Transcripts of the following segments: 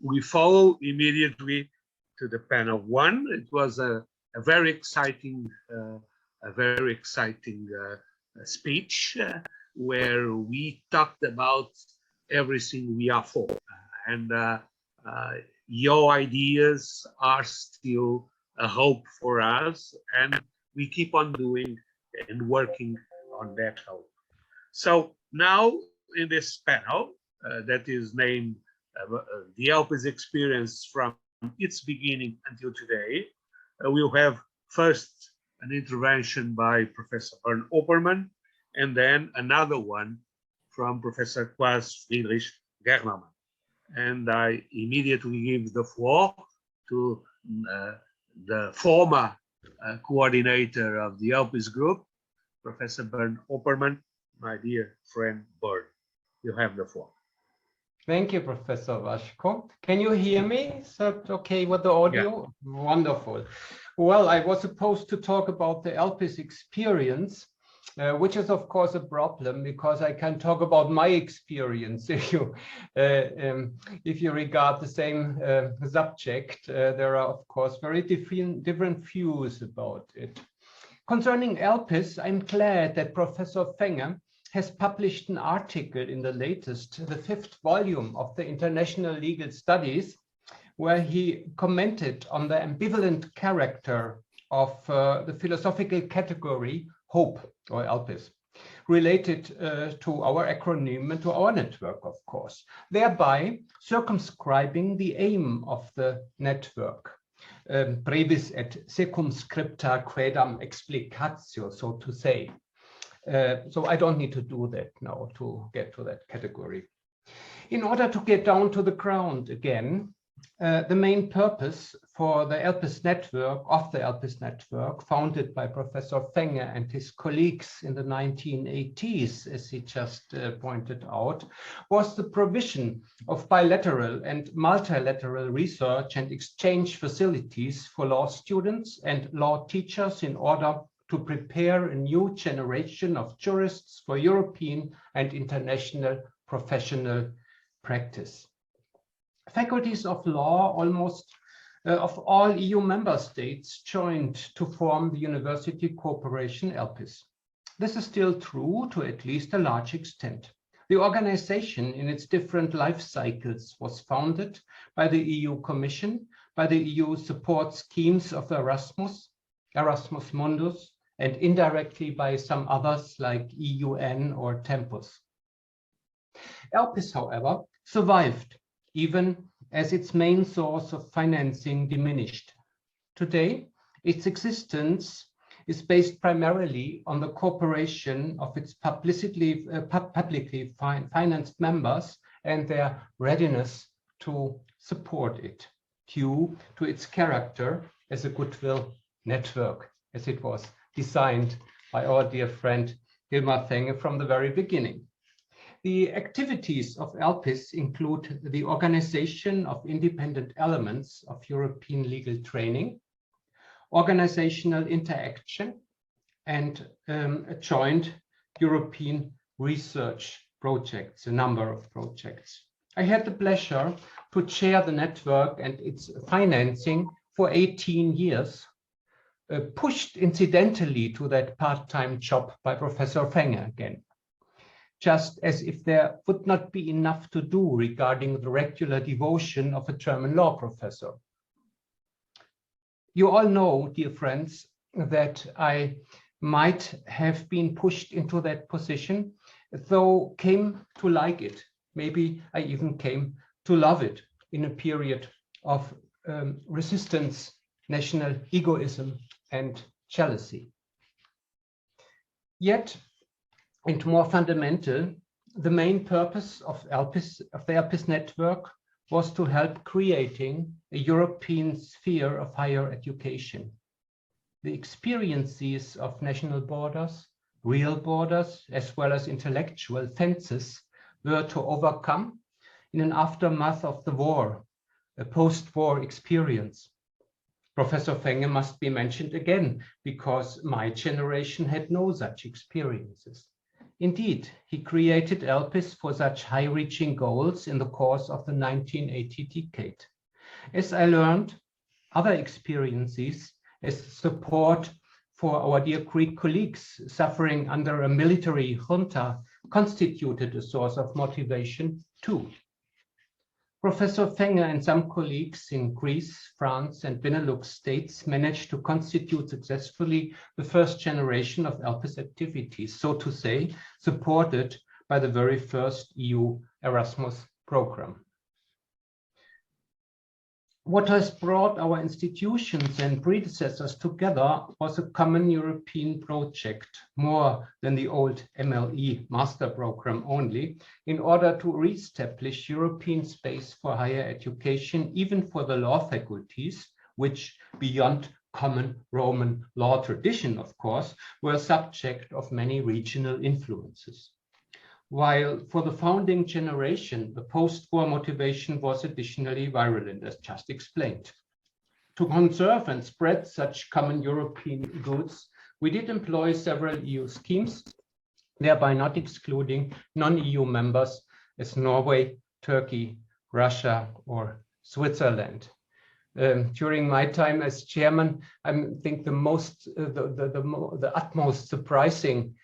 we follow immediately to the panel one. It was a very exciting, speech where we talked about everything we are for, and your ideas are still a hope for us, and we keep on doing and working on that hope. So now in this panel that is named the ELPIS Experience from its beginning until today, we'll have first an intervention by Professor Bernd Oppermann, and then another one from Professor Klaas Friedrich Germermann. And I immediately give the floor to the former coordinator of the ELPIS group, Professor Bernd Oppermann. My dear friend Bernd, you have the floor. Thank you, Professor Waschko. Can you hear me? Is that okay with the audio? Yeah. Wonderful. Well, I was supposed to talk about the ELPIS experience, which is of course a problem because I can talk about my experience if you regard the same subject. There are of course very different views about it. Concerning ELPIS, I'm glad that Professor Fenge has published an article in the latest, the 5th volume of the International Legal Studies, where he commented on the ambivalent character of the philosophical category hope, or ELPIS, related to our acronym and to our network, of course, thereby circumscribing the aim of the network. Brevis et circumscripta quaedam explicatio, so to say. So I don't need to do that now to get to that category. In order to get down to the ground again, the main purpose for the ELPIS network, founded by Professor Fenge and his colleagues in the 1980s, as he just pointed out, was the provision of bilateral and multilateral research and exchange facilities for law students and law teachers in order to prepare a new generation of jurists for European and international professional practice. Faculties of law almost of all EU member states joined to form the University Cooperation ELPIS. This is still true to at least a large extent. The organization in its different life cycles was founded by the EU Commission, by the EU support schemes of Erasmus, Erasmus Mundus, and indirectly by some others like EUN or Tempus. ELPIS, however, survived, even as its main source of financing diminished. Today, its existence is based primarily on the cooperation of its publicly financed members and their readiness to support it, due to its character as a goodwill network, as it was designed by our dear friend Hilmar Fenge from the very beginning. The activities of ELPIS include the organization of independent elements of European legal training, organizational interaction, and a joint European research projects, a number of projects. I had the pleasure to chair the network and its financing for 18 years, pushed incidentally to that part-time job by Professor Fenge again, just as if there would not be enough to do regarding the regular devotion of a German law professor. You all know, dear friends, that I might have been pushed into that position, though came to like it. Maybe I even came to love it in a period of resistance, national egoism, and jealousy. Yet, and more fundamental, the main purpose of the ELPIS network was to help creating a European sphere of higher education. The experiences of national borders, real borders, as well as intellectual fences were to overcome in an aftermath of the war, a post-war experience. Professor Fenge must be mentioned again because my generation had no such experiences. Indeed, he created ELPIS for such high-reaching goals in the course of the 1980 decade. As I learned, other experiences as support for our dear Greek colleagues suffering under a military junta constituted a source of motivation too. Professor Fenge and some colleagues in Greece, France, and Benelux states managed to constitute successfully the first generation of ELPIS activities, so to say, supported by the very first EU Erasmus program. What has brought our institutions and predecessors together was a common European project, more than the old MLE master program only, in order to re-establish European space for higher education, even for the law faculties, which, beyond common Roman law tradition, of course, were subject of many regional influences. While for the founding generation, the post-war motivation was additionally virulent, as just explained. To conserve and spread such common European goods, we did employ several EU schemes, thereby not excluding non-EU members as Norway, Turkey, Russia, or Switzerland. During my time as chairman, I think the utmost surprising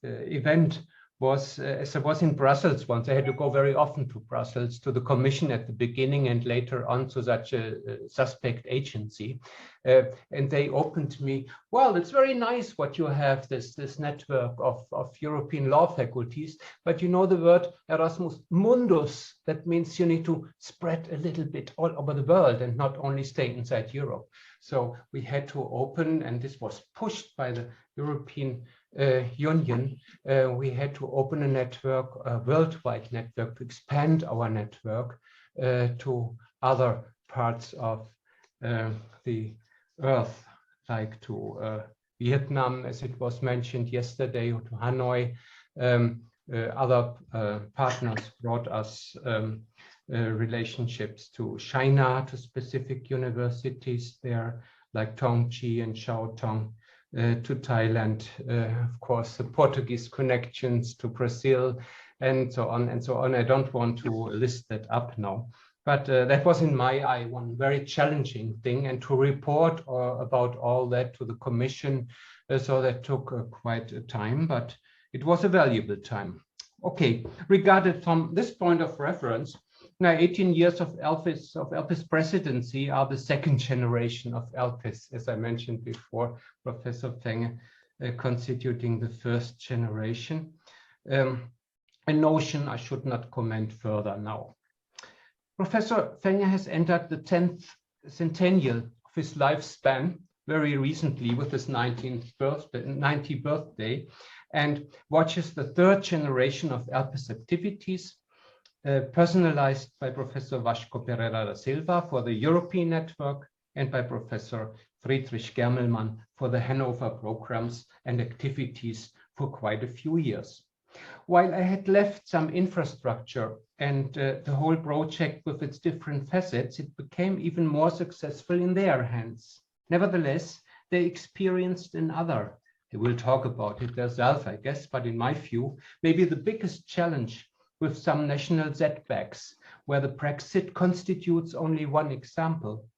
event was, as I was in Brussels once, I had to go very often to Brussels, to the Commission at the beginning and later on to such a suspect agency. And they opened to me, well, it's very nice what you have, this network of European law faculties, but you know the word Erasmus Mundus, that means you need to spread a little bit all over the world and not only stay inside Europe. So we had to open, and this was pushed by the European Union, we had to open a network, a worldwide network, to expand our network to other parts of the earth, like to Vietnam, as it was mentioned yesterday, or to Hanoi. Other partners brought us relationships to China, to specific universities there, like Tongji and Shaotong. To Thailand, of course, the Portuguese connections to Brazil, and so on and so on. I don't want to list that up now, but that was in my eye one very challenging thing, and to report about all that to the Commission, so that took quite a time, but it was a valuable time. Okay, regarded from this point of reference, now 18 years of ELPIS presidency are the second generation of ELPIS, as I mentioned before, Professor Fenge constituting the first generation. A notion I should not comment further now. Professor Fenge has entered the 10th centennial of his lifespan very recently with his 90th birthday, and watches the third generation of ELPIS activities, personalized by Professor Vasco Pereira da Silva for the European Network and by Professor Friedrich Germelmann for the Hanover programs and activities for quite a few years. While I had left some infrastructure and the whole project with its different facets, it became even more successful in their hands. Nevertheless, they experienced another. They will talk about it themselves, I guess, but in my view, maybe the biggest challenge, with some national setbacks, where the Brexit constitutes only one example.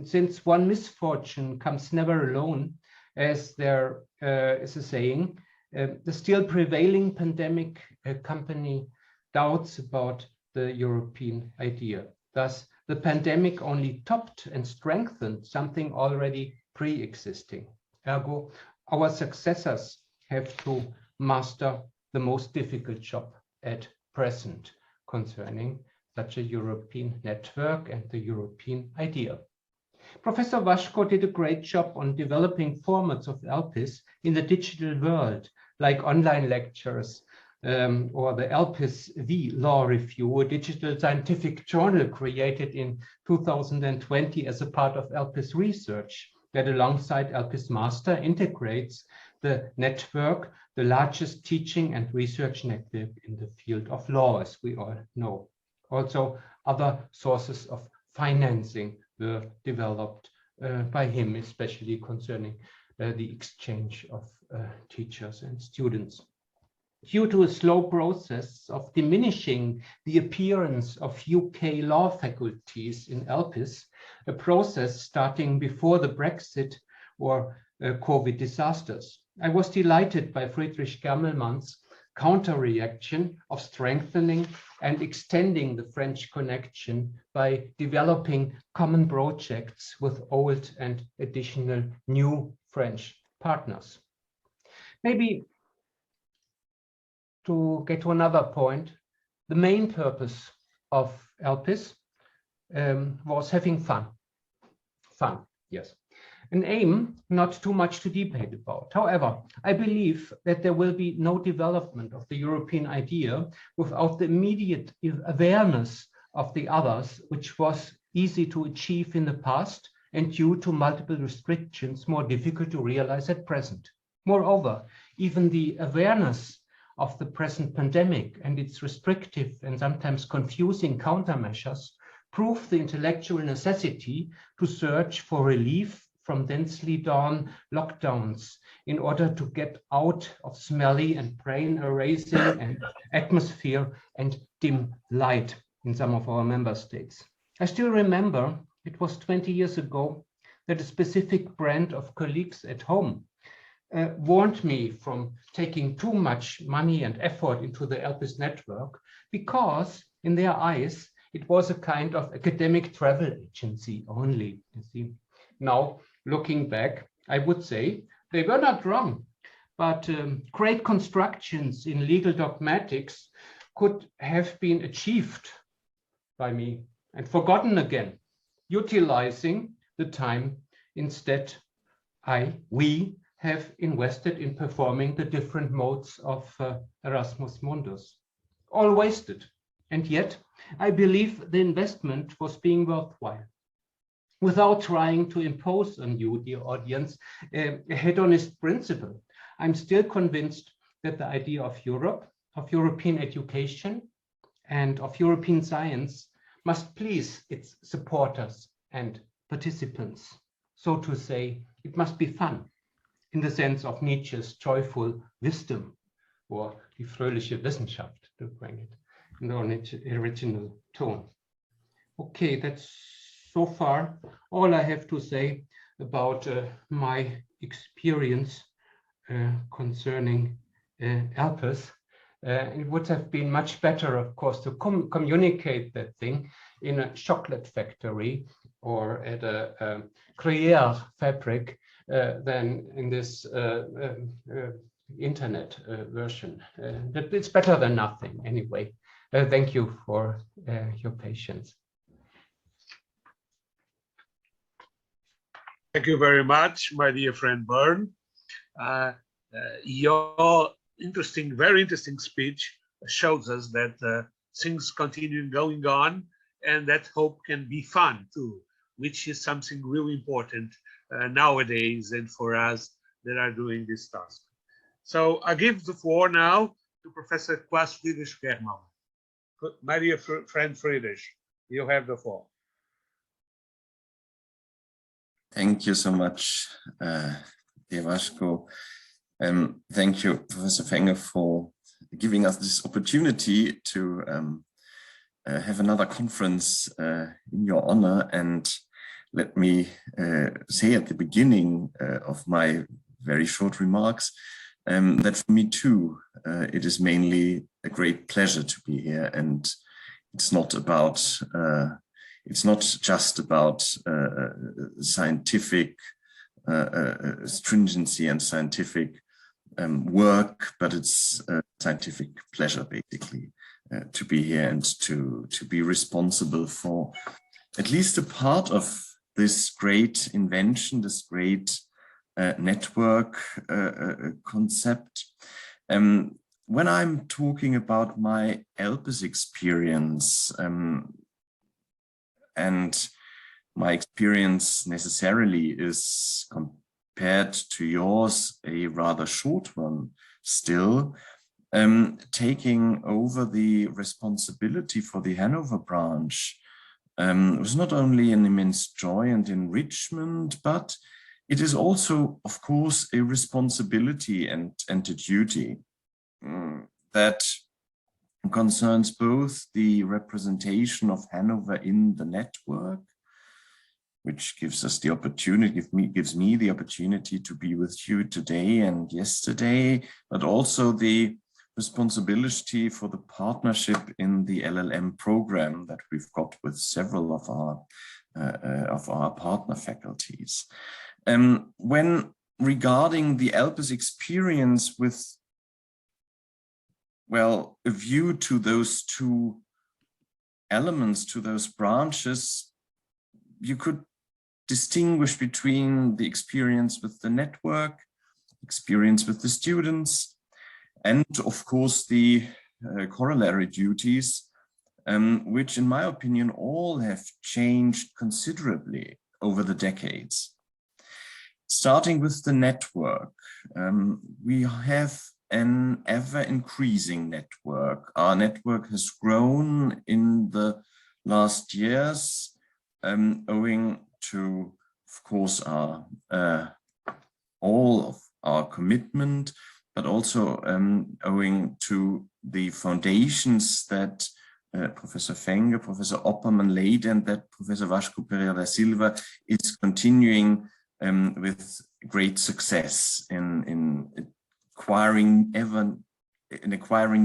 Since one misfortune comes never alone, as there is a saying, the still prevailing pandemic accompany doubts about the European idea. Thus, the pandemic only topped and strengthened something already pre-existing. Ergo, our successors have to master the most difficult job at present concerning such a European network and the European idea. Professor Vasco did a great job on developing formats of ELPIS in the digital world, like online lectures or the ELPIS V Law Review, a digital scientific journal created in 2020 as a part of ELPIS research that alongside ELPIS Master integrates the network, the largest teaching and research network in the field of law, as we all know. Also, other sources of financing were developed by him, especially concerning the exchange of teachers and students. due to a slow process of diminishing the appearance of UK law faculties in ELPIS, a process starting before the Brexit or COVID disasters. I was delighted by Friedrich Germelmann's counter-reaction of strengthening and extending the French connection by developing common projects with old and additional new French partners. Maybe to get to another point, the main purpose of ELPIS was having fun. Fun, yes. An aim not too much to debate about. However, I believe that there will be no development of the European idea without the immediate awareness of the others, which was easy to achieve in the past and due to multiple restrictions more difficult to realize at present. Moreover, even the awareness of the present pandemic and its restrictive and sometimes confusing countermeasures prove the intellectual necessity to search for relief from densely drawn lockdowns in order to get out of smelly and brain erasing and atmosphere and dim light in some of our member states. I still remember it was 20 years ago that a specific brand of colleagues at home warned me from taking too much money and effort into the ELPIS network because in their eyes, it was a kind of academic travel agency only, you see. Now, looking back, I would say they were not wrong, but great constructions in legal dogmatics could have been achieved by me and forgotten again, utilizing the time instead we have invested in performing the different modes of Erasmus Mundus. All wasted, and yet I believe the investment was being worthwhile. Without trying to impose on you, dear audience, a hedonist principle, I'm still convinced that the idea of Europe, of European education, and of European science must please its supporters and participants. So to say, it must be fun, in the sense of Nietzsche's joyful wisdom, or die fröhliche Wissenschaft, to bring it in the original tone. Okay, that's so far all I have to say about my experience concerning ELPIS. It would have been much better, of course, to communicate that thing in a chocolate factory or at a Gruyere fabric than in this internet version. It's better than nothing anyway. Thank you for your patience. Thank you very much, my dear friend Bern. Your very interesting speech shows us that things continue going on and that hope can be fun too, which is something really important nowadays and for us that are doing this task. So I give the floor now to Professor Klaus Friedrich Germann. My dear friend Friedrich, you have the floor. Thank you so much, dear Vasco. Thank you, Professor Fenge, for giving us this opportunity to have another conference in your honor. And let me say at the beginning of my very short remarks that for me too, it is mainly a great pleasure to be here. And it's not about it's not just about scientific stringency and scientific work, but it's a scientific pleasure, basically, to be here and to be responsible for at least a part of this great invention, this great network concept. When I'm talking about my ELPIS experience, and my experience necessarily is compared to yours a rather short one still, taking over the responsibility for the Hanover branch was not only an immense joy and enrichment, but it is also, of course, a responsibility and a duty. that concerns both the representation of Hanover in the network, which gives us the opportunity, gives me the opportunity to be with you today and yesterday, but also the responsibility for the partnership in the LLM program that we've got with several of our partner faculties. When regarding the ELPIS experience with, well, a view to those two elements, to those branches, you could distinguish between the experience with the network, experience with the students, and of course the corollary duties, which in my opinion all have changed considerably over the decades. Starting with the network, we have an ever-increasing network. Our network has grown in the last years, owing to, of course, all of our commitment, but also owing to the foundations that Professor Fenge, Professor Oppermann laid, and that Professor Vasco Pereira da Silva is continuing with great success in acquiring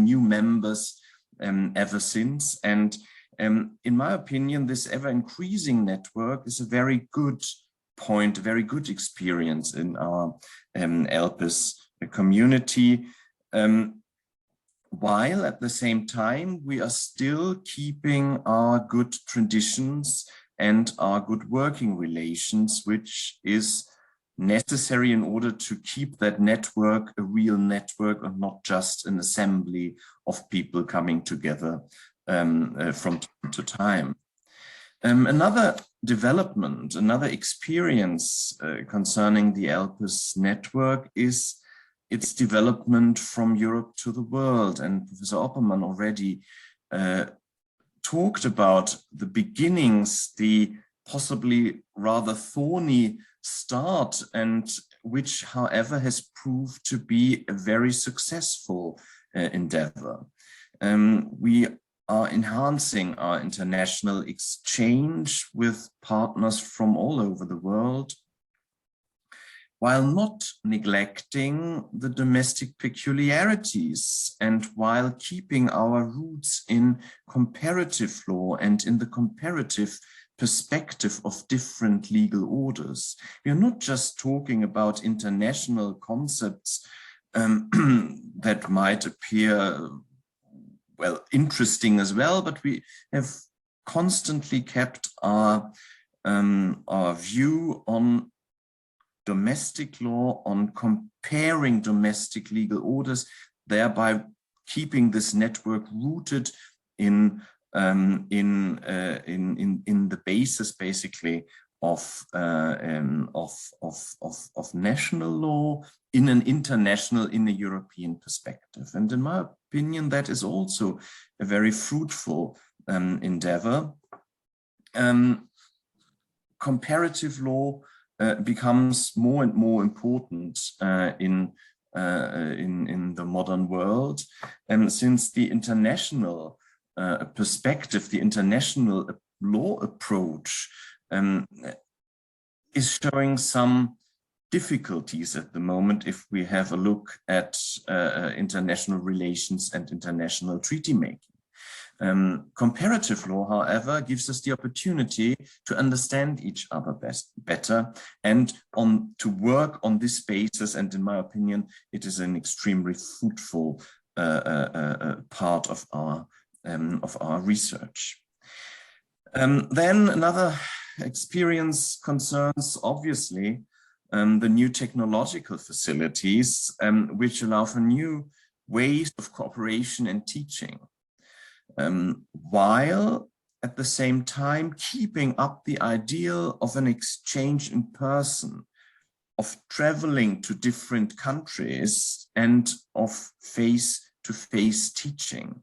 new members ever since. And in my opinion, this ever-increasing network is a very good point, a very good experience in our ELPIS community, while at the same time we are still keeping our good traditions and our good working relations, which is necessary in order to keep that network a real network and not just an assembly of people coming together from time to time. Another development, another experience concerning the ELPIS network is its development from Europe to the world. And Professor Oppermann already talked about the beginnings, the possibly rather thorny start, and which, however, has proved to be a very successful endeavor. We are enhancing our international exchange with partners from all over the world, while not neglecting the domestic peculiarities and while keeping our roots in comparative law and in the comparative perspective of different legal orders. We are not just talking about international concepts that might appear, well, interesting as well, but we have constantly kept our view on domestic law, on comparing domestic legal orders, thereby keeping this network rooted in the basis, basically, of national law in an international, in a European perspective. And in my opinion, that is also a very fruitful endeavor. Comparative law becomes more and more important in the modern world, since the international perspective, the international law approach is showing some difficulties at the moment if we have a look at international relations and international treaty making. Comparative law, however, gives us the opportunity to understand each other better and to work on this basis. And in my opinion, it is an extremely fruitful part of our research. Then another experience concerns, obviously, the new technological facilities, which allow for new ways of cooperation and teaching, while at the same time keeping up the ideal of an exchange in person, of traveling to different countries, and of face-to-face teaching.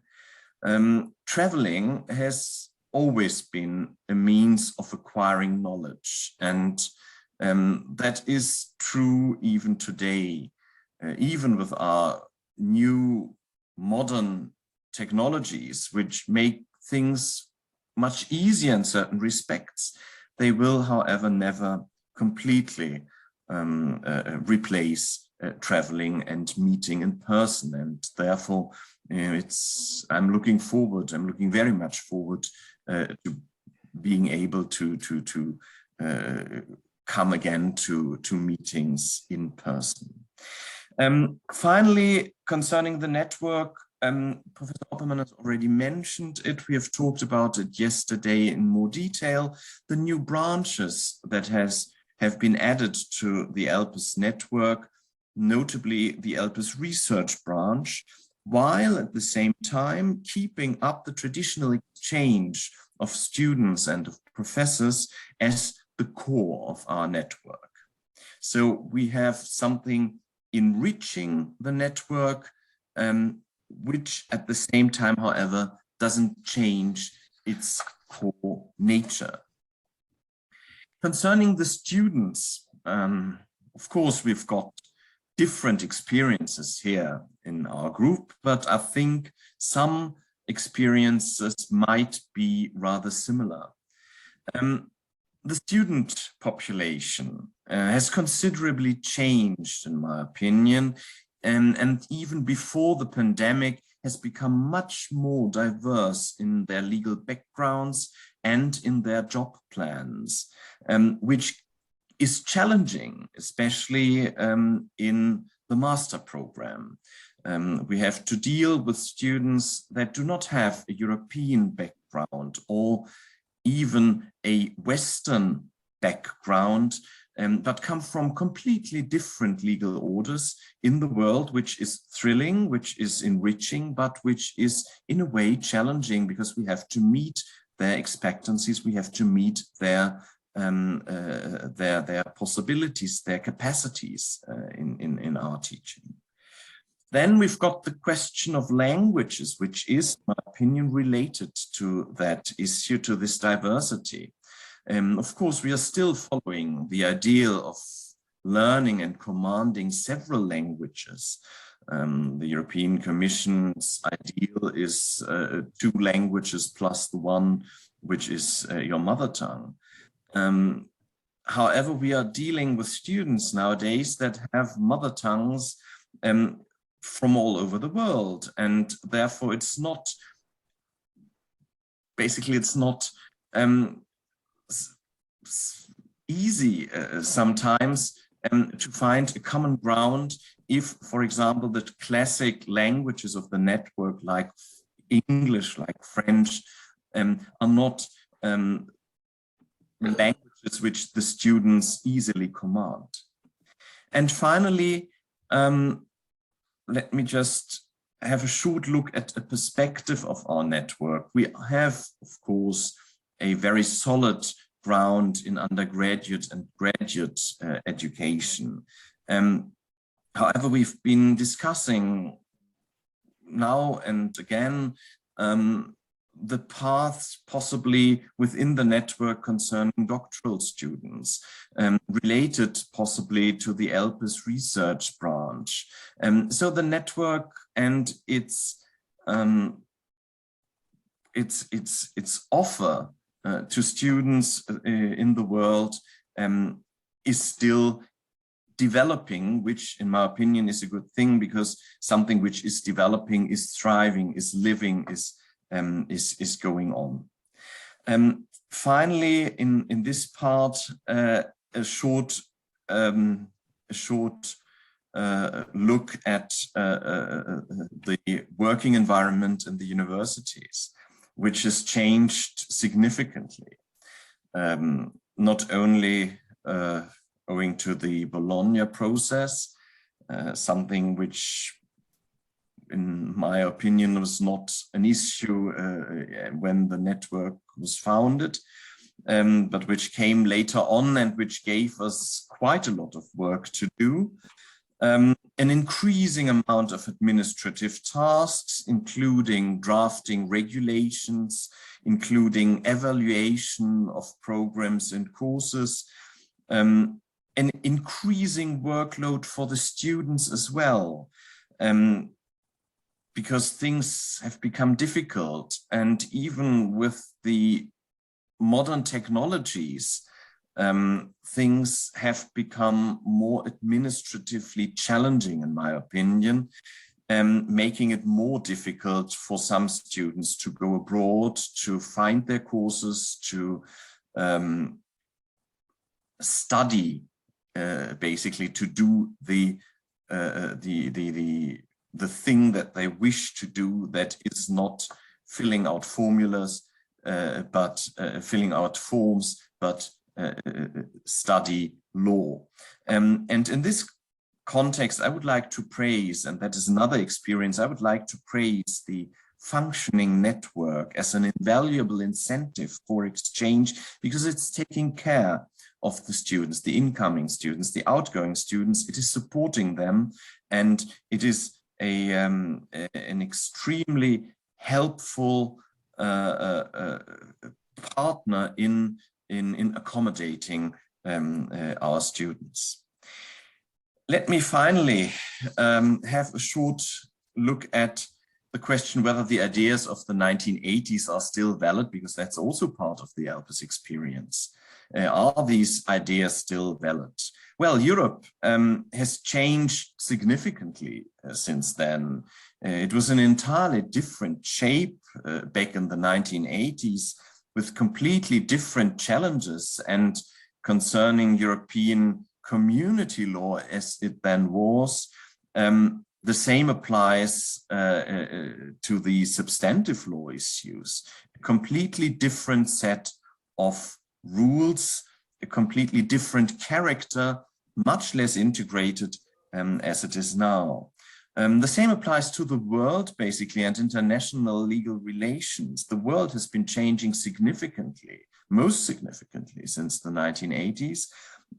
Traveling has always been a means of acquiring knowledge, and that is true even today, even with our new modern technologies which make things much easier in certain respects, they will, however, never completely replace traveling and meeting in person. And therefore, I'm looking very much forward to being able to come again to meetings in person. Finally, concerning the network, Professor Oppermann has already mentioned it. We have talked about it yesterday in more detail. The new branches that have been added to the ELPIS network, notably the ELPIS research branch, while at the same time keeping up the traditional exchange of students and of professors as the core of our network. So we have something enriching the network, which at the same time, however, doesn't change its core nature. Concerning the students, of course, we've got different experiences here in our group, but I think some experiences might be rather similar. The student population has considerably changed, in my opinion, and even before the pandemic has become much more diverse in their legal backgrounds and in their job plans, which is challenging, especially in the master program. We have to deal with students that do not have a European background or even a Western background, but come from completely different legal orders in the world, which is thrilling, which is enriching, but which is in a way challenging, because we have to meet their expectancies, we have to meet their possibilities, their capacities in our teaching. Then we've got the question of languages, which is, in my opinion, related to that issue, to this diversity. Of course, we are still following the ideal of learning and commanding several languages. The European Commission's ideal is 2 languages plus the one which is your mother tongue. However, we are dealing with students nowadays that have mother tongues from all over the world, and therefore it's not, basically it's not easy sometimes to find a common ground if, for example, the classic languages of the network, like English, like French, are not languages which the students easily command. And finally, let me just have a short look at a perspective of our network. We have, of course, a very solid ground in undergraduate and graduate education. However, we've been discussing now and again the paths possibly within the network concerning doctoral students, related possibly to the ELPIS research branch. So the network and its offer to students in the world is still developing, which in my opinion is a good thing, because something which is developing, is thriving, is living, is going on. Finally, in this part, a short look at the working environment in the universities, which has changed significantly, not only owing to the Bologna process, something which in my opinion was not an issue when the network was founded, but which came later on and which gave us quite a lot of work to do. An increasing amount of administrative tasks, including drafting regulations, including evaluation of programs and courses, an increasing workload for the students as well, because things have become difficult, and even with the modern technologies, things have become more administratively challenging, in my opinion, making it more difficult for some students to go abroad, to find their courses, to study, basically to do the thing that they wish to do, that is not filling out formulas, but filling out forms, but study law. And in this context, I would like to praise, and that is another experience, I would like to praise the functioning network as an invaluable incentive for exchange, because it's taking care of the students, the incoming students, the outgoing students. It is supporting them, and it is an extremely helpful partner in accommodating our students. Let me finally have a short look at the question whether the ideas of the 1980s are still valid, because that's also part of the ELPIS experience. Are these ideas still valid? Well, Europe has changed significantly since then. It was an entirely different shape back in the 1980s, with completely different challenges, and concerning European community law as it then was, the same applies to the substantive law issues. A completely different set of rules, a completely different character, much less integrated as it is now. The same applies to the world, basically, and international legal relations. The world has been changing significantly, most significantly, since the 1980s,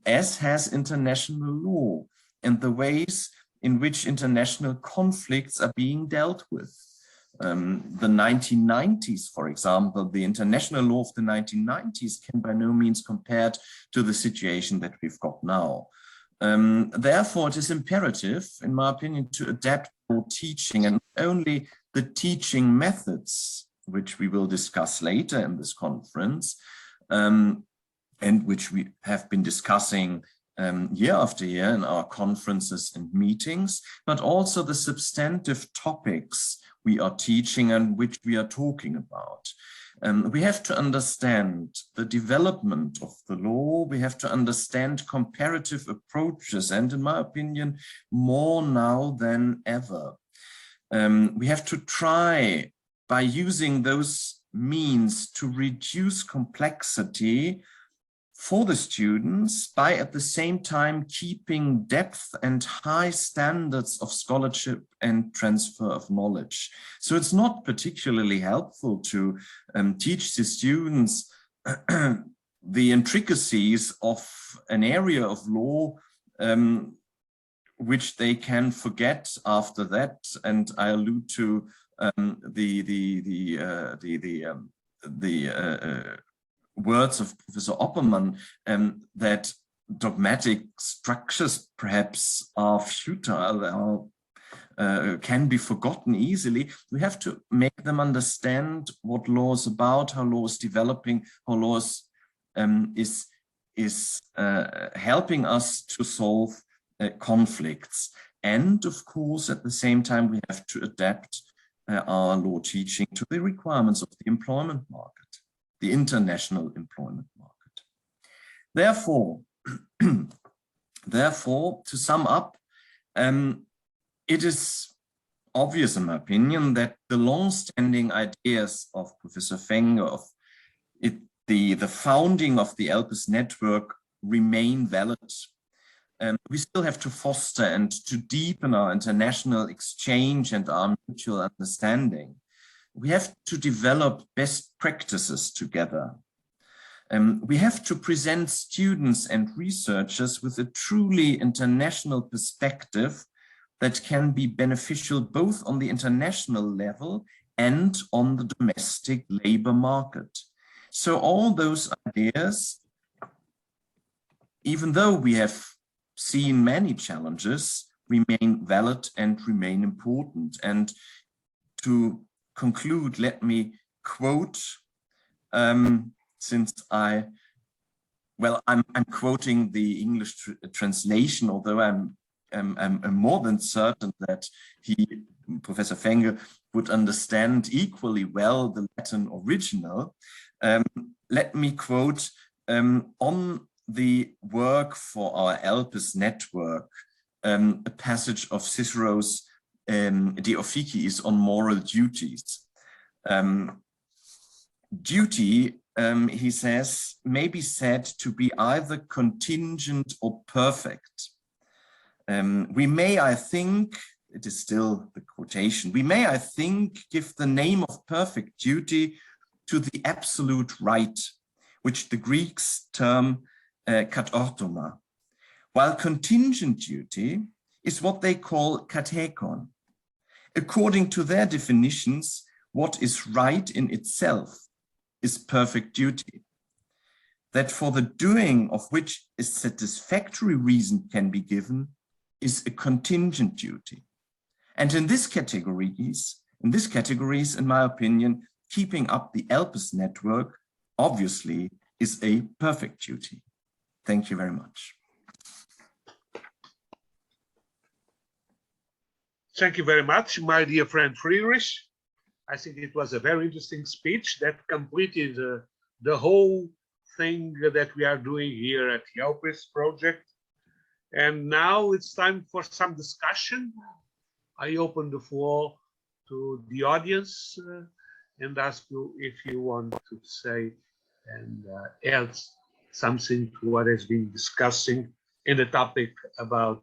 as has international law and the ways in which international conflicts are being dealt with. The 1990s, for example, the international law of the 1990s can by no means compared to the situation that we've got now. Therefore, it is imperative, in my opinion, to adapt our teaching, and not only the teaching methods, which we will discuss later in this conference, and which we have been discussing year after year in our conferences and meetings, but also the substantive topics we are teaching and which we are talking about. We have to understand the development of the law. We have to understand comparative approaches, and in my opinion, more now than ever. We have to try, by using those means, to reduce complexity for the students, by at the same time keeping depth and high standards of scholarship and transfer of knowledge. So it's not particularly helpful to teach the students the intricacies of an area of law which they can forget after that. And I allude to the words of Professor Oppermann, that dogmatic structures perhaps are futile, can be forgotten easily. We have to make them understand what law is about, how law is developing, how law is helping us to solve conflicts. And of course, at the same time, we have to adapt our law teaching to the requirements of the employment market, the international employment market. Therefore, to sum up, it is obvious, in my opinion, that the long-standing ideas of Professor Fenge, of the founding of the ELPIS network, remain valid. We still have to foster and to deepen our international exchange and our mutual understanding. We have to develop best practices together. We have to present students and researchers with a truly international perspective that can be beneficial both on the international level and on the domestic labor market. So all those ideas, even though we have seen many challenges, remain valid and remain important. And to conclude, let me quote, since I'm quoting the English translation, although I'm more than certain that Professor Fenge, would understand equally well the Latin original. Let me quote on the work for our ELPIS network, a passage of Cicero's De Officiis on moral duties. Duty, he says, may be said to be either contingent or perfect. We may, I think, it is still the quotation, we may, I think, give the name of perfect duty to the absolute right, which the Greeks term katortoma, while contingent duty is what they call katekon. According to their definitions, what is right in itself is perfect duty. That for the doing of which a satisfactory reason can be given is a contingent duty. And in these categories, in my opinion, keeping up the ELPIS network obviously is a perfect duty. Thank you very much. Thank you very much, my dear friend Friedrich. I think it was a very interesting speech that completed the whole thing that we are doing here at the ELPIS project. And now it's time for some discussion. I open the floor to the audience and ask you if you want to say and add something to what has been discussing in the topic about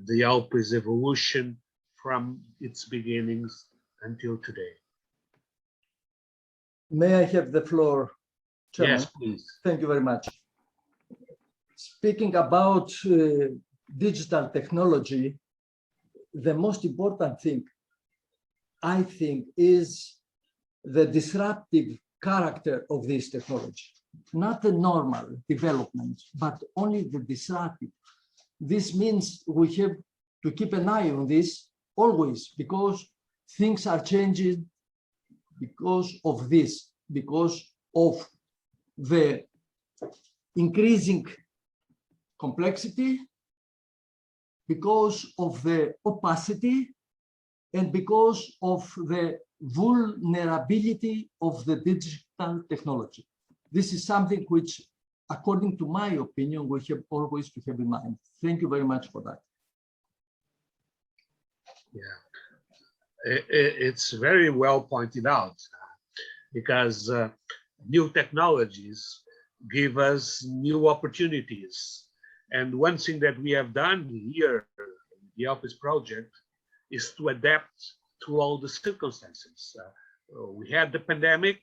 the ELPIS evolution from its beginnings until today. May I have the floor, Chairman? Yes, please. Thank you very much. Speaking about digital technology, the most important thing, I think, is the disruptive character of this technology. Not the normal development, but only the disruptive. This means we have to keep an eye on this always, because things are changing because of this, because of the increasing complexity, because of the opacity, and because of the vulnerability of the digital technology. This is something which, according to my opinion, we have always to have in mind. Thank you very much for that. Yeah, it's very well pointed out, because new technologies give us new opportunities. And one thing that we have done here in the ELPIS project is to adapt to all the circumstances. We had the pandemic,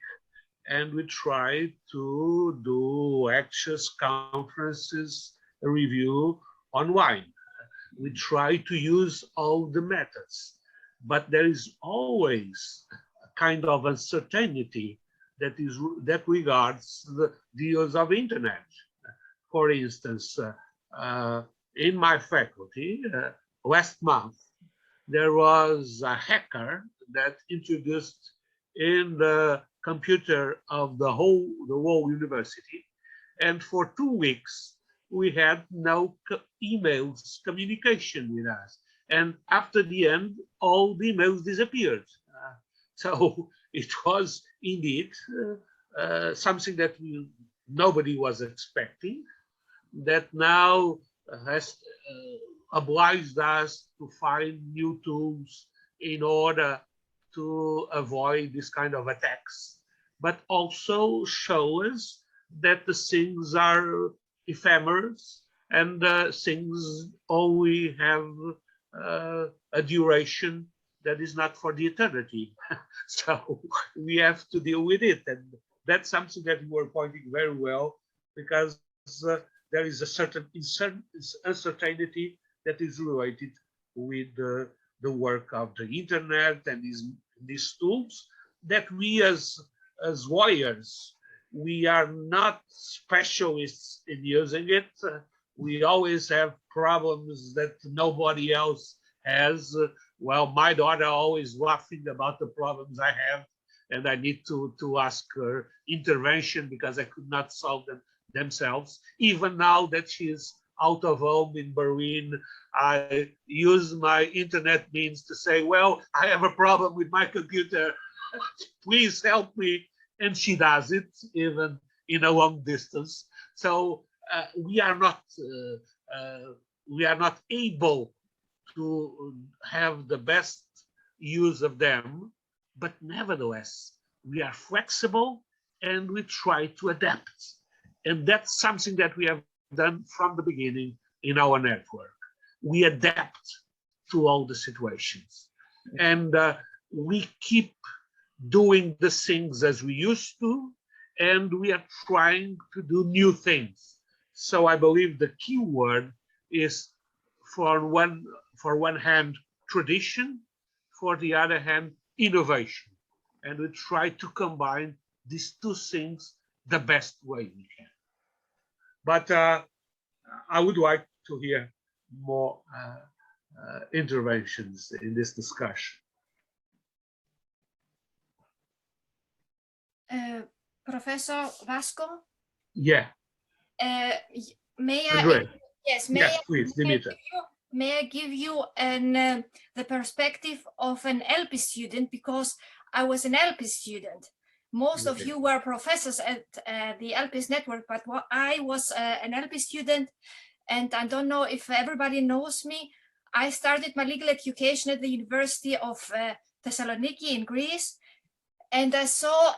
and we tried to do lectures, conferences, a review online. We try to use all the methods, but there is always a kind of uncertainty that regards the use of internet. For instance, in my faculty, last month, there was a hacker that introduced in the computer of the whole university, and for 2 weeks we had no emails communication with us, and after the end all the emails disappeared. So it was indeed something that nobody was expecting, that now has obliged us to find new tools in order to avoid this kind of attacks, but also show us that the things are ephemeral and things only have a duration that is not for the eternity. So we have to deal with it. And that's something that you were pointing very well, because there is a certain uncertainty that is related with the work of the internet and these tools that we as lawyers, we are not specialists in using it. We always have problems that nobody else has. well, my daughter always laughing about the problems I have, and I need to ask her intervention because I could not solve them themselves. Even now that she is out of home in Berlin, I use my internet means to say, well, I have a problem with my computer. Please help me. And she does it, even in a long distance. So we are not able to have the best use of them, but nevertheless, we are flexible and we try to adapt. And that's something that we have done from the beginning in our network. We adapt to all the situations. And we keep doing the things as we used to, and we are trying to do new things. So I believe the key word is, for one hand, tradition, for the other hand, innovation. And we try to combine these two things the best way we can. But I would like to hear more interventions in this discussion. Professor Vasco? Yeah. May I? Andre. Yes, Yes, please, Dimitra. May I give you the perspective of an ELPIS student, because I was an ELPIS student. Most of you were professors at the ELPIS network, but I was an ELPIS student, and I don't know if everybody knows me. I started my legal education at the University of Thessaloniki in Greece, and I saw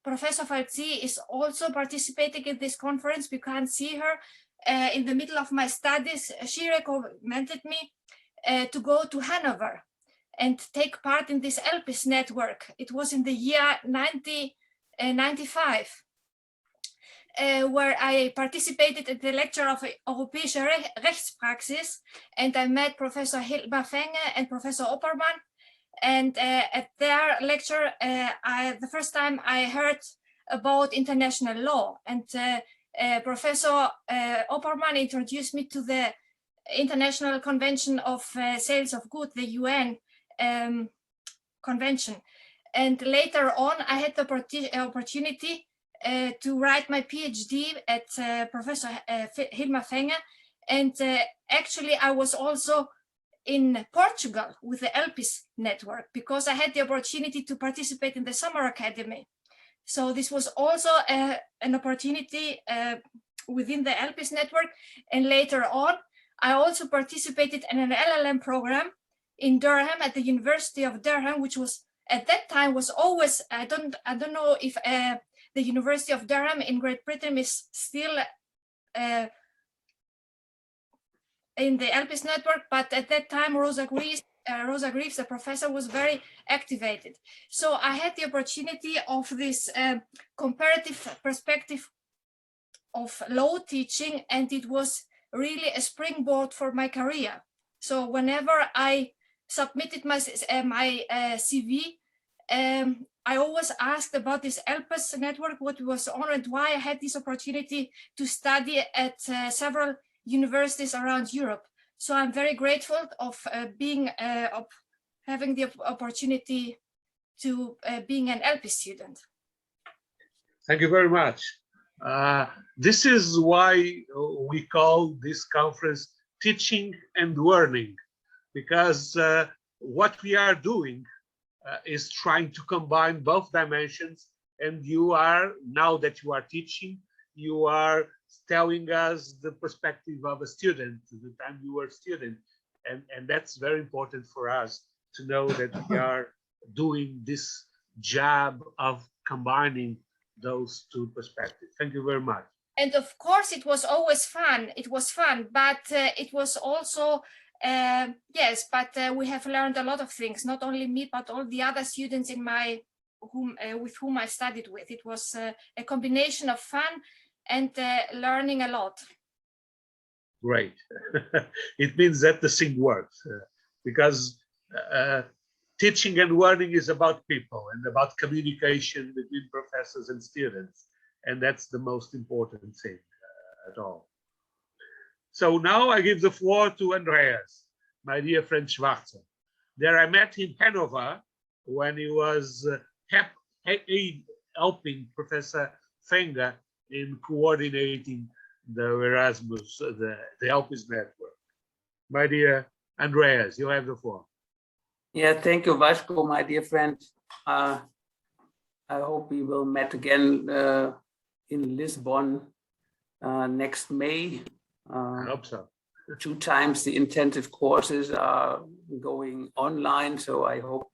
Professor Falzi is also participating in this conference. We can't see her. In the middle of my studies, she recommended me to go to Hanover and take part in this ELPIS network. It was in the year 1995, where I participated in the lecture of Europäische Rechtspraxis, and I met Professor Hilmar Fenge and Professor Oppermann. And at their lecture, the first time I heard about international law, and Professor Oppermann introduced me to the International Convention of Sales of Goods, the UN convention. And later on, I had the opportunity to write my PhD at Professor Hilmar Fenge. And actually, I was also in Portugal with the ELPIS network, because I had the opportunity to participate in the summer academy. So this was also an opportunity within the ELPIS network. And later on, I also participated in an LLM program in Durham at the University of Durham, which was at that time was always, I don't know if the University of Durham in Great Britain is still in the ELPIS network, but at that time, Rosa Greaves, the professor, was very activated. So I had the opportunity of this comparative perspective of law teaching, and it was really a springboard for my career. So whenever I submitted my CV, I always asked about this ELPIS network, what was on and why I had this opportunity to study at several universities around Europe. So I'm very grateful of having the opportunity to being an ELPIS student. Thank you very much. This is why we call this conference Teaching and Learning, because what we are doing is trying to combine both dimensions. And you are, now that you are teaching, you are telling us the perspective of a student, the time you were a student. And that's very important for us to know that we are doing this job of combining those two perspectives. Thank you very much. And of course, it was always fun. It was fun, but it was also, yes, but we have learned a lot of things, not only me, but all the other students in with whom I studied with. It was a combination of fun and learning a lot. Great. It means that the thing works, because teaching and learning is about people and about communication between professors and students. And that's the most important thing at all. So now I give the floor to Andreas, my dear friend Schwarzer. that I met in Hanover when he was helping Professor Fenge in coordinating the Erasmus, the ELPIS network. My dear Andreas, you have the floor. Yeah, thank you, Vasco, my dear friend. I hope we will meet again in Lisbon next May. I hope so. 2 times the intensive courses are going online, so I hope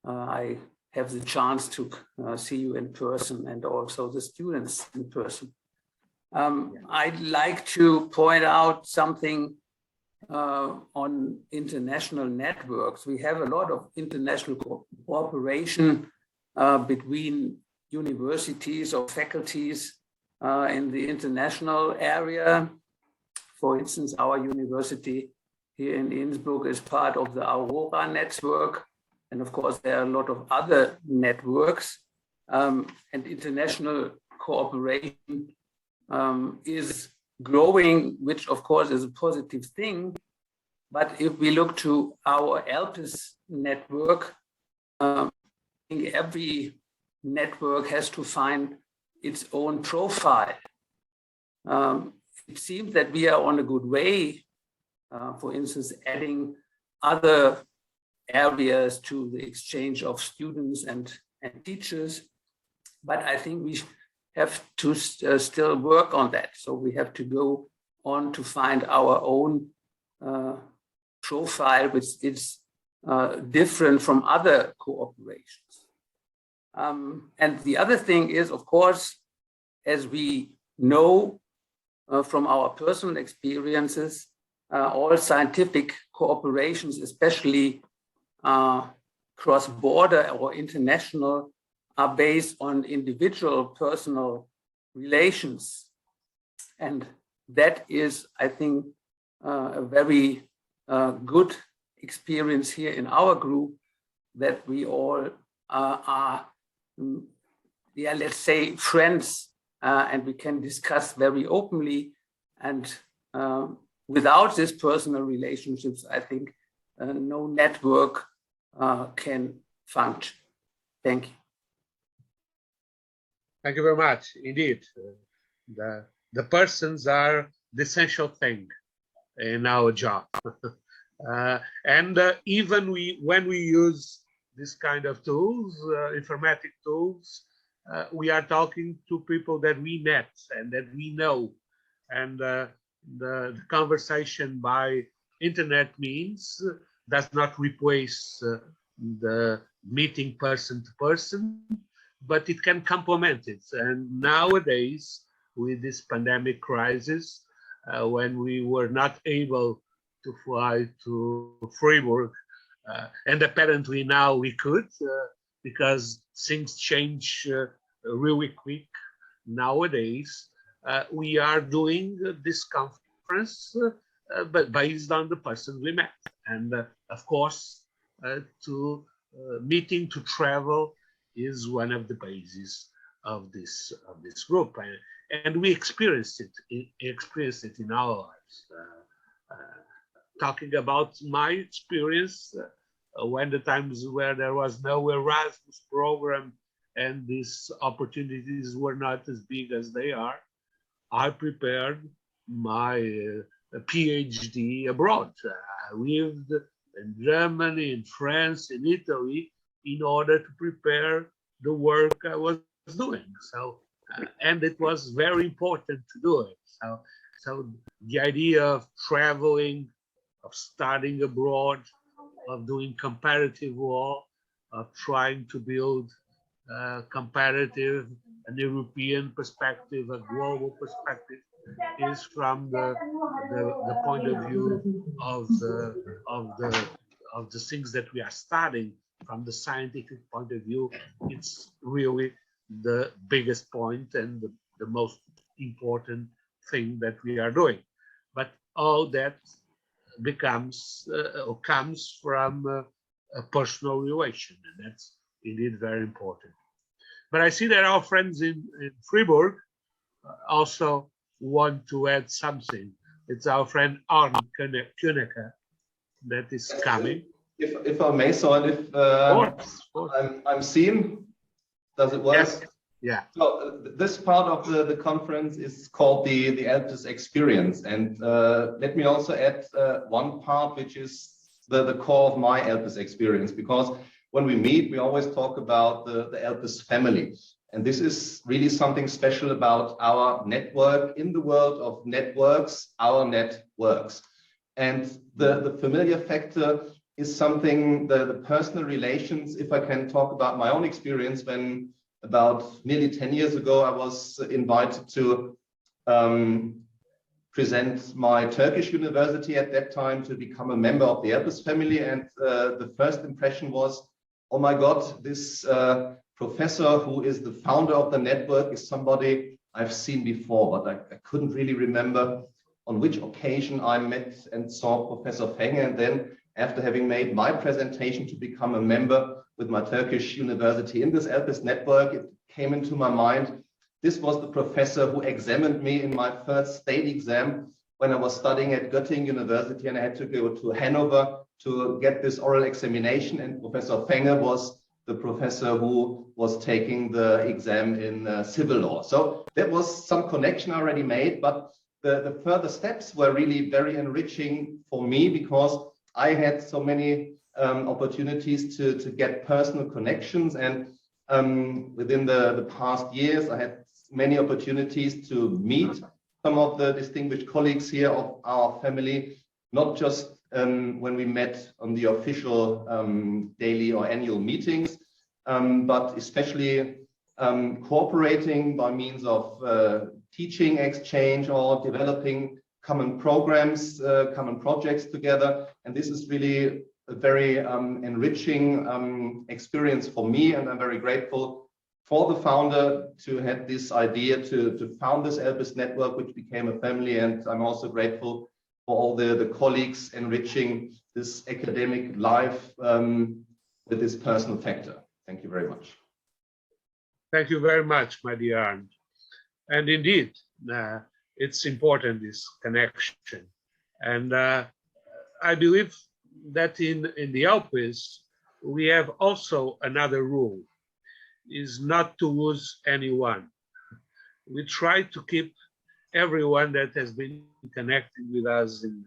I have the chance to see you in person and also the students in person. I'd like to point out something on international networks. We have a lot of international cooperation between universities or faculties in the international area. For instance, our university here in Innsbruck is part of the Aurora network. And of course, there are a lot of other networks, and international cooperation is growing, which of course is a positive thing. But if we look to our ELPIS network, I think every network has to find its own profile. It seems that we are on a good way, for instance, adding other areas to the exchange of students and teachers. But I think we have to still work on that. So we have to go on to find our own profile, which is different from other cooperations. And the other thing is, of course, as we know from our personal experiences, all scientific cooperations, especially cross-border or international, are based on individual personal relations. And that is, I think, a very good experience here in our group, that we all are, let's say, friends, and we can discuss very openly. And without these personal relationships, I think no network can function. Thank you. Thank you very much. Indeed, the persons are the essential thing in our job. And even when we use this kind of tools, informatic tools, we are talking to people that we met and that we know. And the conversation by internet means does not replace the meeting person to person, but it can complement it. And nowadays, with this pandemic crisis, when we were not able to fly to Freiburg, and apparently now we could, because things change really quick nowadays, we are doing this conference, but based on the person we met. And of course, meeting to travel is one of the bases of this group, and we experienced it in our lives. Talking about my experience, when the times where there was no Erasmus program and these opportunities were not as big as they are, I prepared my PhD abroad. I lived in Germany, in France, in Italy, in order to prepare the work I was doing. So, and it was very important to do it. So the idea of traveling, of studying abroad, of doing comparative law, of trying to build comparative and European perspective, a global perspective, is from the point of view of the things that we are studying. From the scientific point of view, it's really the biggest point and the most important thing that we are doing. But all that becomes or comes from a personal relation, and that's indeed very important. But I see that our friends in Freiburg also want to add something. It's our friend Arne Kunneke that is coming. if I may, so and if Of course. I'm seen, does it work? Yes. Yeah. So this part of the conference is called the ELPIS Experience, and let me also add one part which is the core of my ELPIS experience, because when we meet, we always talk about the ELPIS family. And this is really something special about our network in the world of networks, our networks. And the familiar factor is something, the personal relations, if I can talk about my own experience, when about nearly 10 years ago, I was invited to present my Turkish university at that time to become a member of the ELPIS family. And the first impression was, oh my God, this professor who is the founder of the network is somebody I've seen before, but I couldn't really remember on which occasion I met and saw Professor Fenge. And then after having made my presentation to become a member with my Turkish university in this ELPIS network, it came into my mind, this was the professor who examined me in my first state exam when I was studying at Göttingen University, and I had to go to Hanover to get this oral examination. And Professor Fenge was the professor who was taking the exam in civil law. So that was some connection already made, but the further steps were really very enriching for me, because I had so many opportunities to get personal connections. And within the past years, I had many opportunities to meet some of the distinguished colleagues here of our family, not just when we met on the official daily or annual meetings, but especially cooperating by means of teaching exchange or developing common programs, common projects together. And this is really a very enriching experience for me, and I'm very grateful for the founder to have this idea to found this ELPIS network, which became a family. And I'm also grateful for all the colleagues enriching this academic life with this personal factor. Thank you very much. Thank you very much, my dear Arndt. And indeed, it's important, this connection. And I believe that in the ELPIS, we have also another rule, is not to lose anyone. We try to keep everyone that has been connected with us in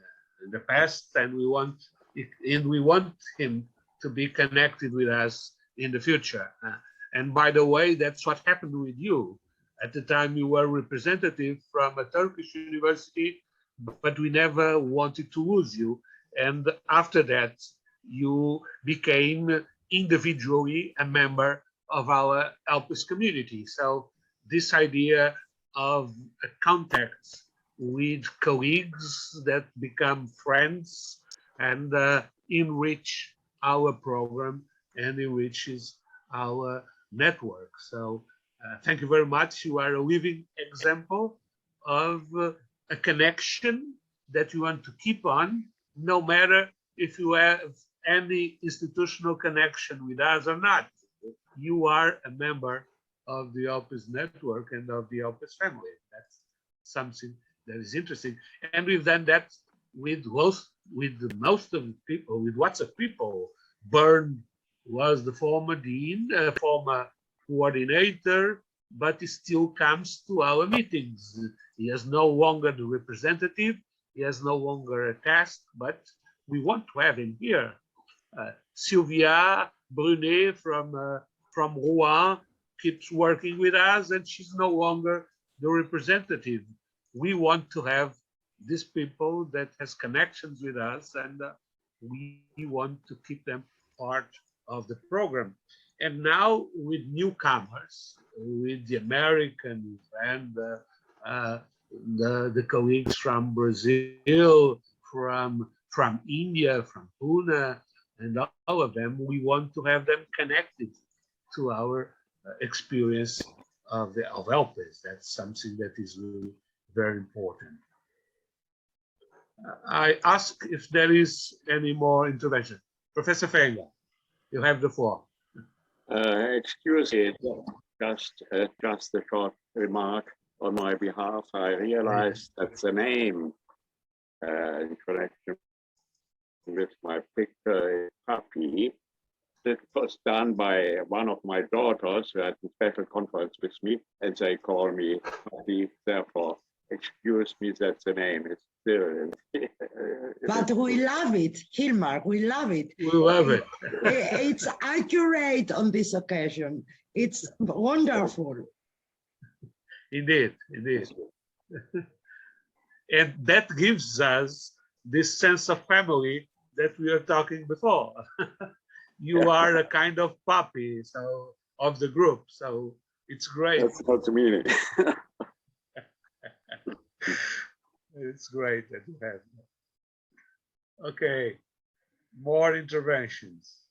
the past, and we want him to be connected with us in the future. And by the way, that's what happened with you. At the time, you were representative from a Turkish university, but we never wanted to lose you. And after that, you became individually a member of our ELPIS community. So this idea of contacts with colleagues that become friends and enrich our program and enriches our network. So thank you very much. You are a living example of a connection that you want to keep on, no matter if you have any institutional connection with us or not. You are a member of the ELPIS network and of the ELPIS family. That's something that is interesting. And we've done that with most of the people, with lots of people. Bern was the former dean, former coordinator, but he still comes to our meetings. He is no longer the representative, he has no longer a task, but we want to have him here. Sylvia Brunet from Rouen keeps working with us, and she's no longer the representative. We want to have these people that has connections with us, and we want to keep them part of the program. And now with newcomers, with the Americans and the colleagues from Brazil, from India, from Pune, and all of them, we want to have them connected to our experience of ELPIS. That's something that is really very important. I ask if there is any more intervention. Professor Fenge, you have the floor. Excuse me, just a short remark on my behalf. I realized that the name in connection with my picture puppy. That was done by one of my daughters who had a special conference with me, and they call me puppy. Therefore, excuse me, that's the name. It's still. But we love it, Hilmar, we love it. We love it. It's accurate on this occasion. It's wonderful. Indeed, indeed. And that gives us this sense of family that we were talking before. You are a kind of puppy, so of the group, so it's great. That's not the meaning. It's great that you have. Okay, more interventions.